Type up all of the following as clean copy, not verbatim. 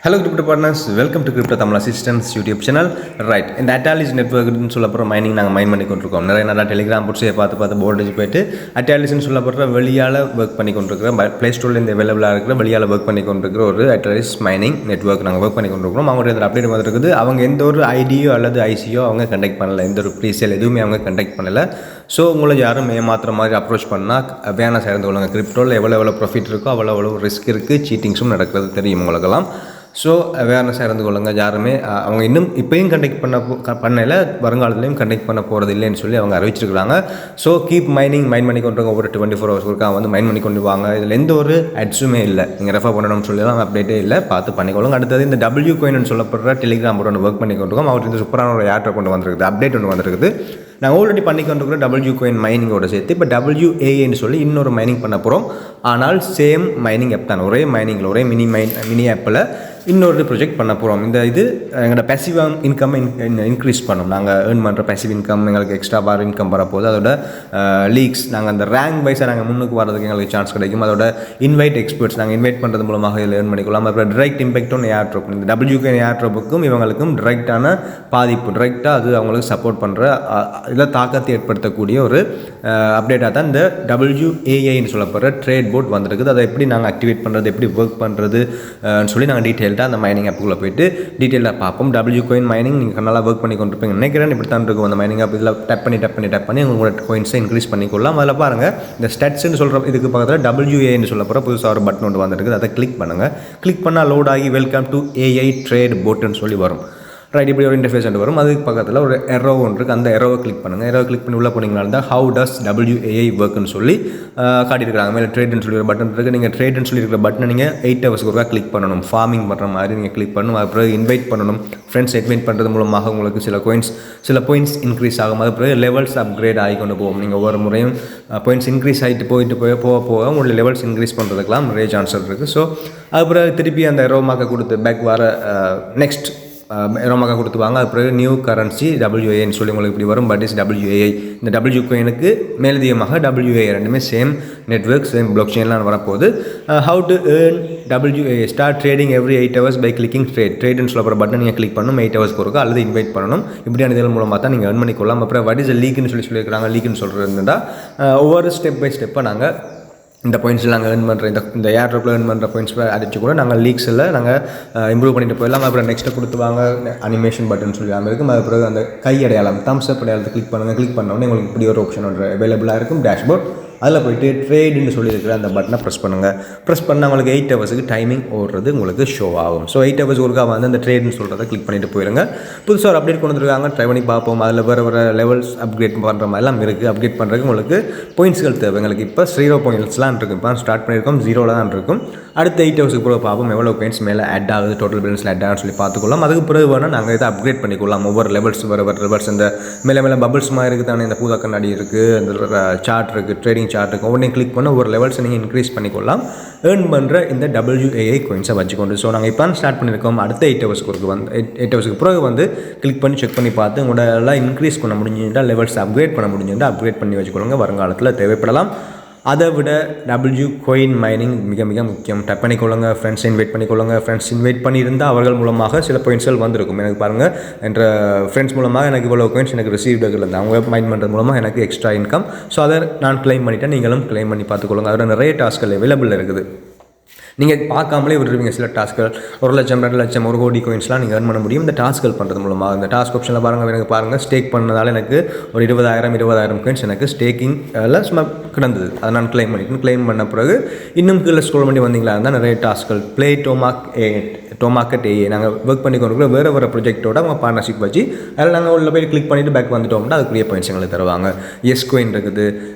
Hello crypto partners, welcome to Crypto Tamil Assistance YouTube channel. Right, இந்த Atalis network னு சொல்லப்படுற mining நாங்கள் மைன் பண்ணி கொண்டிருக்கோம். நிறைய டெலிகிராம் புட்ஸை பார்த்து போர்டு போயிட்டு Atalis சொல்லப்படுற வெளியால் ஒர்க் பண்ணி கொண்டிருக்கிறோம். ப்ளே ஸ்டோரில் இந்த அவைலபிளாக இருக்கிற வெளியால் ஒர்க் பண்ணி கொண்டிருக்கிற ஒரு Atalis மைனிங் நெட்வொர்க் நாங்கள் ஒர்க் பண்ணி கொண்டிருக்கிறோம். அவங்களுடைய இதில் அப்டேட் வந்துருக்குது. அவங்க எந்த ஒரு ஐடியோ அல்லது ஐசியோ அவங்க கண்டக்ட் பண்ணலை, எந்த ஒரு ப்ரீசேல் எதுவுமே அவங்க கண்டக்ட் பண்ணலை. ஸோ உங்களை யாரும் ஏமாத்துற மாதிரி அப்ரோச் பண்ணால் வேணாம் சேர்ந்து கொள்ளுங்க. கிரிப்டோவில் எவ்வளோ ப்ராஃபிட் இருக்கோ அவ்வளோ ரிஸ்க் இருக்குது, சீட்டிங்ஸும் நடக்கிறது தெரியும் உங்களுக்கெல்லாம். ஸோ அவேர்னஸாக இருந்து கொள்ளுங்கள். யாருமே அவங்க இன்னும் இப்போயும் கண்டக்ட் பண்ணல, வருங்காலத்துலேயும் கண்டக்ட் பண்ண போகிறது இல்லைன்னு சொல்லி அவங்க அறிவிச்சிருக்கிறாங்க. ஸோ கீப் மைன் பண்ணி கொண்டு ஒவ்வொரு 24 hours இருக்கா வந்து மைன் பண்ணி கொண்டு வாங்க. இதில் எந்த ஒரு அட்ஸுமே இல்லை, நீங்கள் ரெஃபர் பண்ணணும்னு சொல்லலாம், அப்டேட்டே இல்லை, பார்த்து பண்ணிக்கொள்ளுங்க. அடுத்தது இந்த டபிள்யூ கோயின்னு சொல்லப்படுற டெலிகிராம் போர்டு ஒன்று ஒர்க் பண்ணி கொண்டிருக்கோம். அவருக்கு இந்த சூப்பரான ஒரு ஏற்ற கொண்டு வந்திருக்குது, அப்டேட் ஒன்று வந்திருக்குது. நாங்கள் ஆல்ரெடி பண்ணி கொண்டிருக்கிற டபிள்யூ கோயின் மைனிங்கோட சேர்த்து இப்போ WAAன்னு சொல்லி இன்னொரு மைனிங் பண்ண போகிறோம். ஆனால் சேம் மைனிங் ஆப் தான், ஒரே மைனிங்கில் ஒரே மினி ஆப்பில் இன்னொரு ப்ரொஜெக்ட் பண்ண போகிறோம். இது எங்களோட பேசிவ் இன்கம் இன்க்ரீஸ் பண்ணோம். நாங்கள் ஏர்ன் பண்ணுற பேசிவ் இன்கம் எங்களுக்கு எக்ஸ்ட்ரா பார் இன்கம் வரப்போகுது. அதோட லீக்ஸ் நாங்கள் அந்த ரேங்க் வைஸாக நாங்கள் முன்னுக்கு வரதுக்கு எங்களுக்கு சான்ஸ் கிடைக்கும். அதோட இன்வைட் எக்ஸ்பர்ட்ஸ் நாங்கள் இன்வைட் பண்ணுறது மூலமாக இதில் ஏர்ன் பண்ணிக்கலாம். அப்புறம் டிரெக்ட் இம்பேக்ட் ஒன்று ஏர் ட்ராப், இந்த WK ஏர் ட்ராப்புக்கும் இவங்களுக்கும் டிரெக்டான பாதிப்பு, டிரெக்டாக அது அவங்களுக்கு சப்போர்ட் பண்ணுற இதில் தாக்கத்தை ஏற்படுத்தக்கூடிய ஒரு அப்டேட்டாக தான் இந்த WAAன்னு சொல்லப்படுற ட்ரேட் போர்ட் வந்திருக்குது. அதை எப்படி நாங்கள் ஆக்டிவேட் பண்ணுறது, எப்படி ஒர்க் பண்ணுறது சொல்லி நாங்கள் டீட்டெயில்டாக அந்த மைனிங் ஆப்புக்குள்ளே போயிட்டு டீட்டெயிலாக பார்ப்போம். டபிள்யூ கோயின் மைனிங் நீங்கள் நல்லா ஒர்க் பண்ணி கொண்டிருப்பீங்க நினைக்கிறேன். இப்படி தான் இருக்கும் அந்த மைனிங் ஆப். இதில் டப் பண்ணி உங்களோட கோயின்ஸை இன்க்ரீஸ் பண்ணிக்கொள்ளலாம். அதில் பாருங்கள், இந்த ஸ்டட்ஸ்ன்னு சொல்கிற இதுக்கு பக்கத்தில் WAAன்னு சொல்ல போகிற புதுசாக ஒரு பட்டன் ஒன்று வந்துருக்குது. அதை கிளிக் பண்ணுங்கள். கிளிக் பண்ணால் லோட் ஆகி வெல்கம் டு AI ட்ரேட் போட்டுன்னு சொல்லி வரும். ரைட், இப்படி ஒரு இன்டர்ஃபேஸ் வரும். அதுக்கு பக்கத்தில் ஒரு எரோ ஒன்று இருக்குது. அந்த எரோவை கிளிக் பண்ணுங்கள். எரோவை கிளிக் பண்ணி உள்ளே போனீங்கன்னா தான் ஹவு டஸ் WAA ஒர்க்குன்னு சொல்லி காட்டியிருக்காங்க. மேலே ட்ரேட்னு சொல்லி ஒரு பட்டன் இருக்குது. நீங்கள் ட்ரேட்னு சொல்லியிருக்கிற பட்டனை நீங்கள் 8 hours ஒருக்கா கிளிக் பண்ணணும். ஃபார்மிங் பண்ணுற மாதிரி நீங்கள் கிளிக் பண்ணணும். அப்புறம் இன்வைட் பண்ணணும். ஃப்ரெண்ட்ஸ் இன்வைட் பண்ணுறது மூலமாக உங்களுக்கு சில பாயிண்ட்ஸ் இன்க்ரீஸ் ஆகும். அது லெவல்ஸ் அப்கிரேட் ஆகி கொண்டு போகும். நீங்கள் ஒவ்வொரு முறையும் பாயிண்ட்ஸ் இன்க்ரீஸ் ஆகிட்டு போக உங்களுடைய லெவல்ஸ் இன்க்ரீஸ் பண்ணுறதுக்கெலாம் நிறைய சான்சஸ் இருக்குது. ஸோ அதுக்கப்புறம் திருப்பி அந்த எரோமாக்க கொடுத்து பேக் வர நெக்ஸ்ட் எரோமாக்க கொடுத்துவாங்க. அப்புறம் நியூ கரன்சி WAAன்னு சொல்லி உங்களுக்கு இப்படி வரும். But is WAA. இந்த டபிள்யூ கோயினுக்கு மேலதிகமாக WAA ரெண்டுமே சேம் நெட்வொர்க், சேம் பிளாக் செயின்லாம் வரப்போகுது. How to earn WAA, start trading every 8 hours by clicking ட்ரேட்னு சொல்ல போகிற பட்டன் நீங்கள் கிளிக் பண்ணணும். 8 hours கொடுக்க அல்லது இன்வைட் பண்ணணும். இப்படியான இதன் மூலமாக தான் நீங்கள் ஏர்ன் பண்ணிக்கொள்ளலாம். அப்புறம் வாட் இஸ் லீக்னு சொல்லியிருக்கிறாங்க. லீக்னு சொல்கிறதுனா ஒவ்வொரு ஸ்டெப் பை ஸ்டெப்பாக நாங்கள் இந்த பாயிண்ட்ஸில் நாங்கள் ஏர்ன் பண்ணுற இந்த ஏர் ட்ராப்பில் ஏர்ன் பண்ணுற பாயிண்ட்ஸ் அடிச்சு கூட நாங்கள் லீக்ஸில் நாங்கள் இம்ப்ரூவ் பண்ணிட்டு போயிடலாம். அப்புறம் நெக்ஸ்ட்டு கொடுத்துவாங்க அனிமேஷன் பட்டன் சொல்லாமல் இருக்கும். அது பிறகு அந்த கை அடையாளம் தம்ஸ் அப் அடையாளத்தை கிளிக் பண்ணுங்கள். கிளிக் பண்ணோன்னே உங்களுக்கு இப்படி ஒரு ஆப்ஷன் ஒன்று அவைலபிளாக இருக்கும், டேஷ்போர்ட். அதில் போய்ட்டு ட்ரேடுன்னு சொல்லியிருக்கிற அந்த பட்டனை ப்ரெஸ் பண்ணுங்கள். ப்ரெஸ் பண்ணால் உங்களுக்கு 8 hours டைமிங் ஓடுறது உங்களுக்கு ஷோ ஆகும். ஸோ 8 hours ஒருக்கா வந்து அந்த ட்ரேடுன்னு சொல்கிறத கிளிக் பண்ணிட்டு போயிடுங்க. புதுசாக ஒரு அப்டேட் கொண்டு வந்துருக்காங்க, ட்ரை பண்ணி பார்ப்போம். அதில் வேறு லெவல்ஸ் அப்கிரேட் பண்ணுற மாதிரிலாம் இருக்குது. அப்டேட் பண்ணுறதுக்கு உங்களுக்கு பாயிண்ட்ஸ்கள் தேவை. எங்களுக்கு இப்போ 0 pointsலாம் இருக்கும். இப்போ ஸ்டார்ட் பண்ணியிருக்கோம், 0 தான் இருக்கும். அடுத்த 8 hours பிறகு பார்ப்போம் எவ்வளோ பாயிண்ட்ஸ் மேலே ஆட் ஆகுது, டோட்டல் பேலன்ஸில் ஆட் ஆகுதுன்னு சொல்லி பார்த்துக்கொள்ளலாம். அதுக்கு பிறகு வேணால் நாங்கள் இதை அப்கிரேட் பண்ணிக்கொள்ளலாம். ஒவ்வொரு லெவல்ஸ் வர ரிவர்ஸ் இந்த மேலே பபிள்ஸ் மாதிரி இருக்குது தானே, இந்த பூதா கண்ணாடி இருக்குது, அந்த சார்ட் இருக்குது, ட்ரேடிங் சார்ட் இருக்குது. ஒவ்வொன்றையும் கிளிக் பண்ண ஒவ்வொரு லெவல்ஸை நீங்கள் இன்க்ரீஸ் பண்ணிக்கொள்ளலாம். ஏர்ன் பண்ணுற இந்த WAA கோயின்ஸை வச்சுக்கொண்டு. ஸோ நாங்கள் இப்போ ஸ்டார்ட் பண்ணியிருக்கோம். அடுத்த 8 hours வந்து 8 hours பிறகு வந்து கிளிக் பண்ணி செக் பண்ணி பார்த்து உங்களோட எல்லாம் இன்க்ரீஸ் பண்ண முடிஞ்சுட்டா, லெவல்ஸ் அப்கிரேட் பண்ண முடிஞ்சுட்டா அப்கிரேட் பண்ணி வச்சுக்கொள்ளுங்க. வருங்காலத்தில் தேவைப்படலாம். அதை விட டபிள்யூ கோயின் மைனிங் மிக மிக முக்கியம். டப் பண்ணிக்கொள்ளுங்க. ஃப்ரெண்ட்ஸ் இன்வைட் பண்ணிக்கொள்ளுங்க. ஃப்ரெண்ட்ஸ் இன்வைட் பண்ணியிருந்தால் அவர்கள் மூலமாக சில பாயிண்ட்ஸ்கள் வந்திருக்கும். எனக்கு பாருங்கள், என்ற ஃப்ரெண்ட்ஸ் மூலமாக எனக்கு இவ்வளோ பாயிண்ட்ஸ் எனக்கு ரிசீவ்டுகள் இருந்தால் அவங்க மைண்ட் பண்ணுறது மூலமாக எனக்கு எக்ஸ்ட்ரா இன்கம். ஸோ அதை நான் கிளைம் பண்ணிவிட்டேன், நீங்களும் கிளைம் பண்ணி பார்த்துக்கொள்ளுங்க. அதோட நிறைய டாஸ்க்கள் அவைலபிள் இருக்குது. நீங்கள் பார்க்காமலே விட்டுருவீங்க சில டாஸ்க்கள். 1 லட்சம் 2 லட்சம் 1 கோடி கோயின்ஸ்லாம் நீங்கள் ஏர்ன் பண்ண முடியும் இந்த டாஸ்க்கள் பண்ணுறது மூலமாக. இந்த டாஸ்க் ஆப்ஷனில் பாருங்கள், ஸ்டேக் பண்ணதால் எனக்கு ஒரு 20,000 கோயின்ஸ் எனக்கு ஸ்டேக்கிங் எல்லாம் சும்மா கிடந்தது. அதை நான் கிளைம் பண்ண பிறகு இன்னும் கீழே ஸ்க்ரோல் பண்ணி வந்தீங்களா இருந்தால் நிறைய டாஸ்க்கள். ப்ளே டோமார்க்கெட் ஏஏ நாங்கள் ஒர்க் பண்ணி கொண்டு வேறு ப்ராஜெக்டோட அவங்க பார்ட்னர்ஷிப் வச்சு அதில் நாங்கள் உள்ள போய் கிளிக் பண்ணிவிட்டு பேக் வந்துட்டோம்னா அதுக்குரிய பாயிண்ட்ஸ் எங்களுக்கு தருவாங்க. எஸ் கோயின் இருக்குது,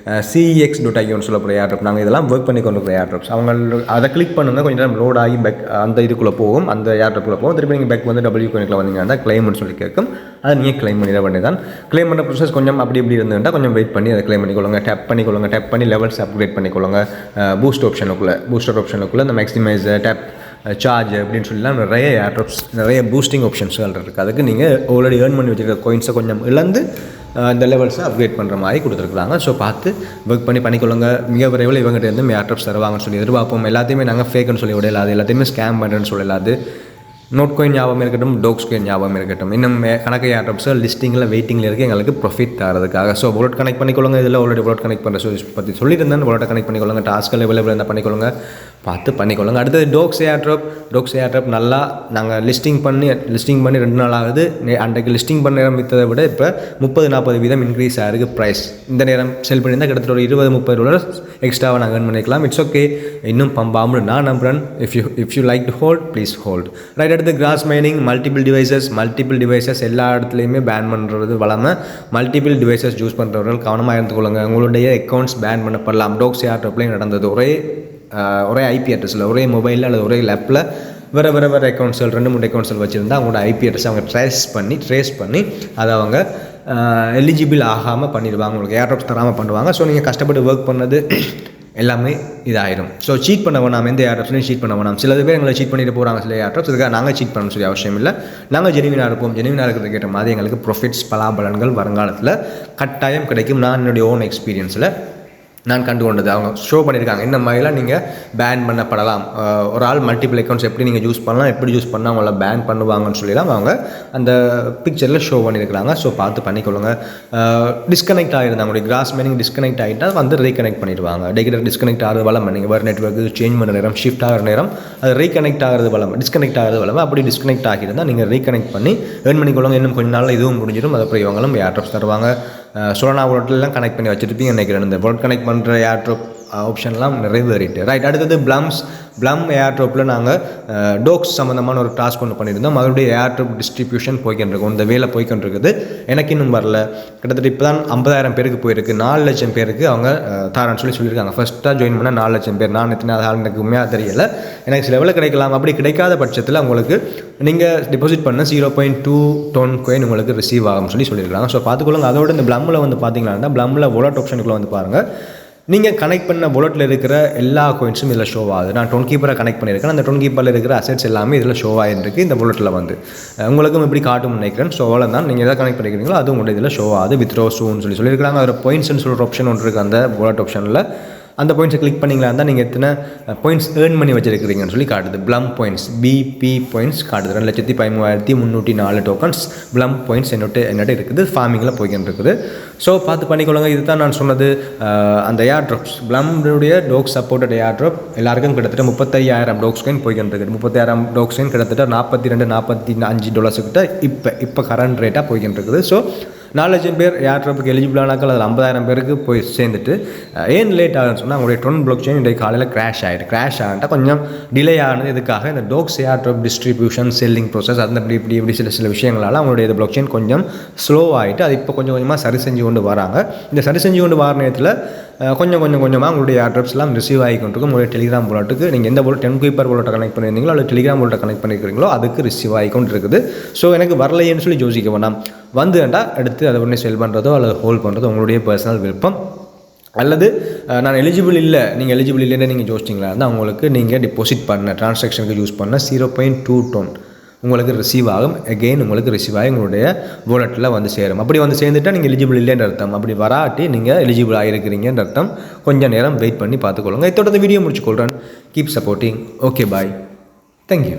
CEX.io சொல்ல போகிற ஏர் ட்ராப். நாங்கள் இதெல்லாம் ஒர்க் பண்ணி கொண்டு ஏர் ட்ராப்ஸ். அவங்க அதை கிளிக் பண்ணுங்க, கொஞ்சம் நேரம் லோட் ஆகி பேக் அந்த இதுக்குள்ளே போகும், அந்த ஏர் ட்ராப்புக்குள்ளே போகும். திருப்பி நீங்கள் பேக் வந்து டபிள்யூ கோயினுக்குள்ள வந்தீங்கன்னா கிளைம்னு சொல்லி கேட்கும். அதை நீங்கள் கிளைம் பண்ணிட வேண்டியதான். கிளைம் பண்ணுற ப்ரோசஸ் கொஞ்சம் அப்படி இருந்துட்டால் கொஞ்சம் வெயிட் பண்ணி அதை கிளைம் பண்ணிக்கொள்ளுங்க. டேப் பண்ணி லெவல்ஸ் அப்கிரேட் பண்ணிக்கொள்ளுங்க. பூஸ்டர் ஆப்ஷனுக்குள்ளே இந்த மேக்ஸிமைஸ் டேப் சார்ஜ் அப்படின்னு சொல்லலாம் நிறைய ஏர்ட்ராப்ஸ், நிறைய பூஸ்டிங் ஆப்ஷன்ஸ்கள் இருக்குது. அதுக்கு நீங்கள் ஆல்ரெடி ஏர்ன் பண்ணி வச்சுருக்க கோயின்ஸை கொஞ்சம் இழந்து இந்த லெவல்ஸை அப்கிரேட் பண்ணுற மாதிரி கொடுத்துருக்குறாங்க. ஸோ பார்த்து ஒர்க் பண்ணிக்கொள்ளுங்க. மிக விரைவில் இவங்ககிட்ட இருந்து ஏர்ட்ராப்ஸ் தருவாங்கன்னு சொல்லி எதிர்பார்ப்போம். எல்லாத்தையுமே நாங்கள் ஃபேக்குன்னு சொல்லி விடலாது, எல்லாத்தையுமே ஸ்கேம் பண்ணுறேன்னு சொல்லலாது. நோட் காயின் ஞாபகம் இருக்கட்டும், டோக்ஸ் காயின் ஞாபகம் இருக்கட்டும். இன்னும் கணக்கு ஏர்ட்ராப்ஸ் லிஸ்டிங்கில் வெயிட்டிங்கில் இருக்குது எங்களுக்கு ப்ராஃபிட் தரதுக்காக. ஸோ வாலெட் கனெக்ட் பண்ணிக்கொள்ளுங்க. இதில் ஆல்ரெடி வாலெட் கனெக்ட் பண்ணுற பற்றி சொல்லியிருந்தேன். வாலெட்டை கனெக்ட் பண்ணிக்கொள்ளுங்க. டாஸ்கில் அவைலபிள் இருந்தால் பண்ணிக்கொள்ளுங்க, பார்த்து பண்ணிக்கொள்ளுங்க. அடுத்தது டோக்ஸ் ஏர்ட்ராப் நல்லா நாங்கள் லிஸ்டிங் பண்ணி 2 நாள் ஆகுது. அன்றைக்கு லிஸ்டிங் பண்ண நேரம் விற்றதை விட இப்போ 30-40% இன்க்ரீஸ் ஆகிருக்கு ப்ரைஸ். இந்த நேரம் செல் பண்ணியிருந்தால் கிட்டத்தட்ட ஒரு $20-30 எக்ஸ்ட்ராவாக நாங்கள் ஏர்ன் பண்ணிக்கலாம். இட்ஸ் ஓகே, இன்னும் பம்பாமல் நான் நம்புகிறேன். If you like to hold please hold. Right, அடுத்து கிராஸ் மைனிங், மல்டிபிள் டிவைசஸ் எல்லா இடத்துலையுமே பேன் பண்ணுறது வளமை. மல்டிபிள் டிவைசஸ் யூஸ் பண்ணுறவர்கள் கவனமாக இருந்துக்கொள்ளுங்க. உங்களுடைய அக்கௌண்ட்ஸ் பேன் பண்ணப்படலாம். டோக்ஸ் ஏர்ட்ராப்லேயும் நடந்தது. ஒரே ஐபி அட்ரஸில், ஒரே மொபைலில் அல்லது ஒரே லேப்பில் வேறு அக்கௌண்ட்ஸ்கள் 2-3 அக்கௌண்ட்ஸ்கள் வச்சுருந்தா அவங்களோட ஐபி அட்ரஸ் அவங்க ட்ரேஸ் பண்ணி அதை அவங்க எலிஜிபிள் ஆகாமல் பண்ணிடுவாங்க. உங்களுக்கு ஏர்ட்ராப்ஸ் தராமல் பண்ணுவாங்க. ஸோ நீங்கள் கஷ்டப்பட்டு ஒர்க் பண்ணது எல்லாமே இதாயிரும். ஸோ சீட் பண்ண வேணாம், எந்த ஏர்ட்ராப்ஸ்லையும் சீட் பண்ண வேணாம். சில பேர் எங்களை சீட் பண்ணிட்டு போகிறாங்க சில ஏர்ட்ராப்ஸ். இதுக்காக நாங்கள் சீட் பண்ணணும் சொல்லி அவசியம் இல்லை. நாங்கள் ஜெனுவினாக இருப்போம். ஜெனுவினாக இருக்கிறது கேட்ட மாதிரி எங்களுக்கு ப்ராஃபிட்ஸ் பலாபலன்கள் வருங்காலத்தில் கட்டாயம் கிடைக்கும். நான் என்னுடைய ஓன் எக்ஸ்பீரியன்ஸில் நான் கண்டு கொண்டது. அவங்க ஷோ பண்ணியிருக்காங்க இந்த மாதிரிலாம் நீங்கள் பேன் பண்ணப்படலாம். ஒரு ஆள் மல்டிபிள் அக்கௌண்ட்ஸ் எப்படி நீங்கள் யூஸ் பண்ணலாம், எப்படி யூஸ் பண்ணால் அவங்கள பேன் பண்ணுவாங்கன்னு சொல்லிலாம் அவங்க அந்த பிக்சரில் ஷோ பண்ணியிருக்கிறாங்க. ஸோ பார்த்து பண்ணிக்கொள்ளுங்க. டிஸ்கனெக்ட் ஆகிருந்தாங்க, அவங்களுடைய கிராஸ் மைனிங் டிஸ்கனெக்ட் ஆகிட்டால் வந்து ரீகனெக்ட் பண்ணிடுவாங்க. டெய்லி டிஸ்கனெக்ட் ஆகிறது வளம். நீங்கள் வேறு நெட்வொர்க்கு சேஞ்ச் பண்ணுற நேரம், ஷிஃப்ட் ஆகிற நேரம் அது ரீகனெக்ட் ஆகிறது வளம், டிஸ்கனெக்ட் ஆகிறது வளம். அப்படி டிஸ்கனெக்ட் ஆகியிருந்தால் நீங்கள் ரீகனெக்ட் பண்ணி ஏர்ன் பண்ணிக்கொள்ளுங்க. இன்னும் கொஞ்சம் நாளில் இதுவும் முடிஞ்சிடும். அதுக்கப்புறம் இவங்களும் ஏர்ட்ராப்ஸ் தருவாங்க. சோலனா வாலெட்லாம் கனெக்ட் பண்ணி வச்சுருப்பீங்க நினைக்கிறேன். இந்த வாலெட் கனெக்ட் பண்ணுற ஏர்ட்ராப் ஆப்ஷன்லாம் நிறைவேறிட்டு. ரைட், அடுத்தது ப்ளம் ஏர்ட்ராப்பில் நாங்கள் டோக்ஸ் சம்மந்தமான ஒரு டாஸ்க் ஒன்று பண்ணியிருந்தோம். அதனுடைய ஏர்ட்ராப் டிஸ்ட்ரிபியூஷன் போய்கிட்டு இந்த வேலை போய்கிட்டு எனக்கு இன்னும் வரல. கிட்டத்தட்ட இப்போ தான் 50,000 பேருக்கு போயிருக்கு. 4 லட்சம் பேருக்கு அவங்க தாரான்னு சொல்லியிருக்காங்க. ஃபஸ்ட்டாக ஜாயின் பண்ண 4 லட்சம் பேர். நான் எத்தனை ஆள் எனக்கு உண்மையாக தெரியலை. எனக்கு சில வேலை கிடைக்கலாம். அப்படி கிடைக்காத பட்சத்தில் உங்களுக்கு நீங்கள் டெபாசிட் பண்ண 0.2 டோன் காயின் உங்களுக்கு ரிசீவ் ஆகும் சொல்லியிருக்காங்க. ஸோ பார்த்துக்கொள்ளுங்க. அதோட இந்த ப்ளம்மில் வந்து பார்த்தீங்கன்னா ப்ளம்மில் வாலெட் ஆப்ஷனுக்குள்ளே வந்து பாருங்கள். நீங்கள் கனெக்ட் பண்ண வாலெட்டில் இருக்கிற எல்லா காயின்ஸும் இதில் ஷோ ஆகுது. நான் டோன் கீப்பரை கனெக்ட் பண்ணியிருக்கேன். அந்த டோன் கீப்பரில் இருக்கிற அசெட்ஸ் எல்லாமே இதில் ஷோ ஆகிருக்கு. இந்த வாலெட்டில் வந்து உங்களுக்கும் இப்படி காட்டும் நினைக்கிறேன். ஸோ அவ்வளோ தான். நீங்கள் எதாவது கனெக்ட் பண்ணிக்கிறீங்களோ அது உங்களுடைய இதில் ஷோ ஆகுது. வித்ரோ சூன்னு சொல்லியிருக்காங்க. அதில் பாயிண்ட்ஸ்னு சொல்கிற ஆப்ஷன் ஒன்று இருக்குது அந்த வாலெட் ஆப்ஷனில். அந்த பாயிண்ட்ஸை கிளிக் பண்ணிங்களா இருந்தால் நீங்கள் எத்தனை பாயிண்ட்ஸ் ஏர்ன் பண்ணி வச்சிருக்கிறீங்கன்னு சொல்லி காட்டுது. ப்ளம் பாயிண்ட்ஸ் BP பாயிண்ட்ஸ் காட்டுது. 2,13,304 டோக்கன்ஸ் ப்ளம் பாயிண்ட்ஸ் என்னட்ட இருக்குது. ஃபார்மிங்கில் போய்கிட்டு இருக்குது. ஸோ பார்த்து பண்ணிக்கொள்ளுங்க. இது தான் நான் சொன்னது. அந்த ஏர்ட்ராப்ஸ் ப்ளம்னுடைய டோக் சப்போர்ட்டட் ஏர்ட்ராப் எல்லாருக்கும் கிட்டத்தட்ட 35,000 டோக்ஸ் காயின் போய்கிட்டு இருக்குது. 30,000 டோக்ஸ் காயின் கிட்டத்தட்ட $42-45 கிட்ட இப்போ கரண்ட் ரேட்டாக போய்கிட்டு இருக்குது. ஸோ 4 லட்சம் பேர் ஏர்ட்ராப்புக்கு எலிஜிபிளானாக்கள் அதில் 50,000 பேருக்கு போய் சேர்ந்துட்டு ஏன் லேட் ஆகுதுன்னு சொன்னால் அவங்களுடைய ட்ரோன் பிளாக் செயின் இன்றைக்கு காலையில் கிராஷ் ஆகிட்டால் கொஞ்சம் டிலே ஆனது. இதுக்காக இந்த talks airdrop distribution selling process அந்த இப்படி சில விஷயங்களால் அவங்களுடைய இந்த பிளாக் செயின் கொஞ்சம் ஸ்லோ ஆகிட்டு அது இப்போ கொஞ்சம் கொஞ்சமாக சரி செஞ்சு கொண்டு வராங்க. இந்த சரி செஞ்சு கொண்டு வர நேரத்தில் கொஞ்சமாக உங்களுடைய ஏர்ட்ராப்ஸ்லாம் ரிசீவ் ஆகிக்கொண்டிருக்கும். உங்களுடைய டெலிகிராம் வாலெட்டுக்கு நீங்கள் எந்த வாலெட் 10 குயிப்பர் வாலெட்டை கனெக்ட் பண்ணியிருந்தீங்களோ அல்லது டெலிகிராம் வாலெட்டை கனெக்ட் பண்ணியிருக்கிறீங்களோ அதுக்கு ரிசீவ் ஆகிக்கொண்டு இருக்குது. ஸோ எனக்கு வரலையேன்னு சொல்லி யோசிக்க வேண்டாம். வந்துட்டா எடுத்து அதை உடனே செல் பண்ணுறதோ அல்லது ஹோல்ட் பண்ணுறதோ உங்களுடைய பர்சனல் விருப்பம். அல்லது நான் எலிஜிபிள் இல்லை, நீங்கள் எலிஜிபிள் இல்லைன்னு நீங்கள் யோசிச்சிங்களா இருந்தால் உங்களுக்கு நீங்கள் டிபாசிட் பண்ண ட்ரான்சாக்ஷனுக்கு யூஸ் பண்ண 0.2 டோன் உங்களுக்கு ரிசீவ் ஆகும். அகெயின் உங்களுக்கு ரிசீவ் ஆகி உங்களுடைய வாலெட்டில் வந்து சேரும். அப்படி வந்து சேர்ந்துட்டால் நீங்கள் எலிஜிபிள் இல்லைன்ற அர்த்தம். அப்படி வராட்டி நீங்கள் எலிஜிபிள் ஆகிருக்கிறீங்கன்ற அர்த்தம். கொஞ்சம் நேரம் வெயிட் பண்ணி பார்த்துக்கொள்ளுங்க. இதோட வீடியோ முடிச்சுக்கொள்கிறேன். Keep supporting. Okay, bye. Thank you.